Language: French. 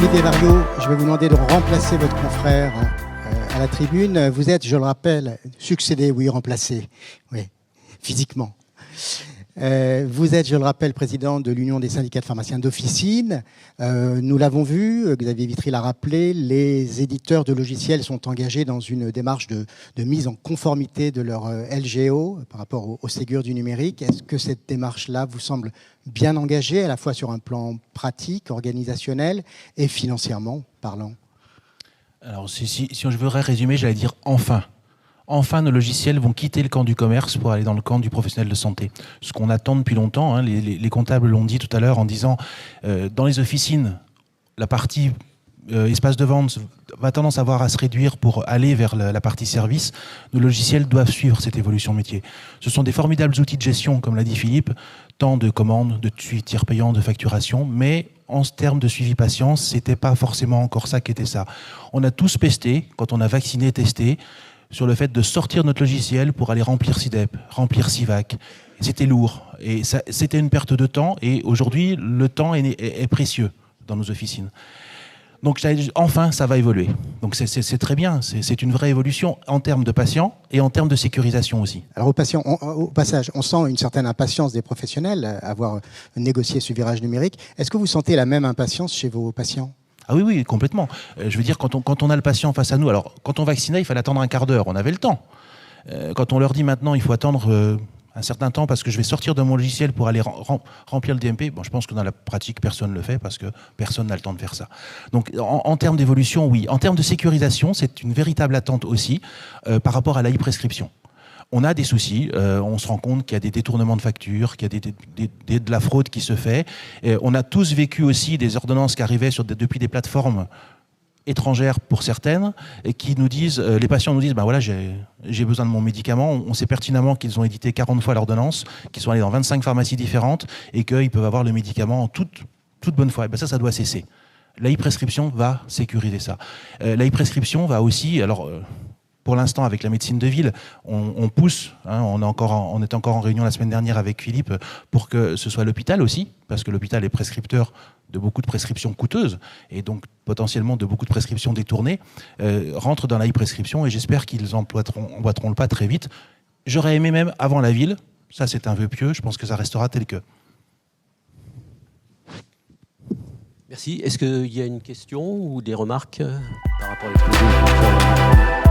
Olivier Desvarieux, je vais vous demander de remplacer votre confrère à la tribune. Vous êtes, je le rappelle, succédé, oui, remplacé, oui, physiquement. Vous êtes, je le rappelle, président de l'Union des syndicats de pharmaciens d'officine. Nous l'avons vu, Xavier Vitry l'a rappelé, les éditeurs de logiciels sont engagés dans une démarche de mise en conformité de leur LGO par rapport au Ségur du numérique. Est-ce que cette démarche-là vous semble bien engagée, à la fois sur un plan pratique, organisationnel et financièrement parlant? Alors, si je voudrais résumer, j'allais dire enfin. Enfin, nos logiciels vont quitter le camp du commerce pour aller dans le camp du professionnel de santé. Ce qu'on attend depuis longtemps, hein, les comptables l'ont dit tout à l'heure en disant dans les officines, la partie espace de vente va tendance à se réduire pour aller vers la partie service. Nos logiciels doivent suivre cette évolution métier. Ce sont des formidables outils de gestion, comme l'a dit Philippe, tant de commandes, de tiers payants, de facturation, mais en termes de suivi patient, c'était pas forcément encore ça qui était ça. On a tous pesté, quand on a vacciné, testé, sur le fait de sortir notre logiciel pour aller remplir SIDEP, remplir SIVAC. C'était lourd et c'était une perte de temps et aujourd'hui, le temps est précieux dans nos officines. Donc enfin, ça va évoluer. Donc c'est très bien, c'est une vraie évolution en termes de patients et en termes de sécurisation aussi. Alors au passage, on sent une certaine impatience des professionnels à avoir négocié ce virage numérique. Est-ce que vous sentez la même impatience chez vos patients ? Ah oui, complètement. Je veux dire, quand on a le patient face à nous, alors quand on vaccinait, il fallait attendre un quart d'heure, on avait le temps. Quand on leur dit maintenant, il faut attendre un certain temps parce que je vais sortir de mon logiciel pour aller remplir le DMP, bon, je pense que dans la pratique, personne ne le fait parce que personne n'a le temps de faire ça. Donc en termes d'évolution, oui. En termes de sécurisation, c'est une véritable attente aussi par rapport à l'e-prescription. On a des soucis, on se rend compte qu'il y a des détournements de factures, qu'il y a de la fraude qui se fait. Et on a tous vécu aussi des ordonnances qui arrivaient depuis des plateformes étrangères pour certaines, et qui nous disent, les patients nous disent, ben voilà, j'ai besoin de mon médicament. On sait pertinemment qu'ils ont édité 40 fois l'ordonnance, qu'ils sont allés dans 25 pharmacies différentes, et qu'ils peuvent avoir le médicament en toute bonne foi. Et ben ça doit cesser. La e-prescription va sécuriser ça. La e-prescription va aussi, alors... Pour l'instant, avec la médecine de ville, on pousse, hein, on est encore en réunion la semaine dernière avec Philippe pour que ce soit l'hôpital aussi, parce que l'hôpital est prescripteur de beaucoup de prescriptions coûteuses et donc potentiellement de beaucoup de prescriptions détournées, rentre dans la e-prescription et j'espère qu'ils emboîteront le pas très vite. J'aurais aimé même avant la ville, ça c'est un vœu pieux, je pense que ça restera tel que. Merci. Est-ce qu'il y a une question ou des remarques par rapport à l'exposition ?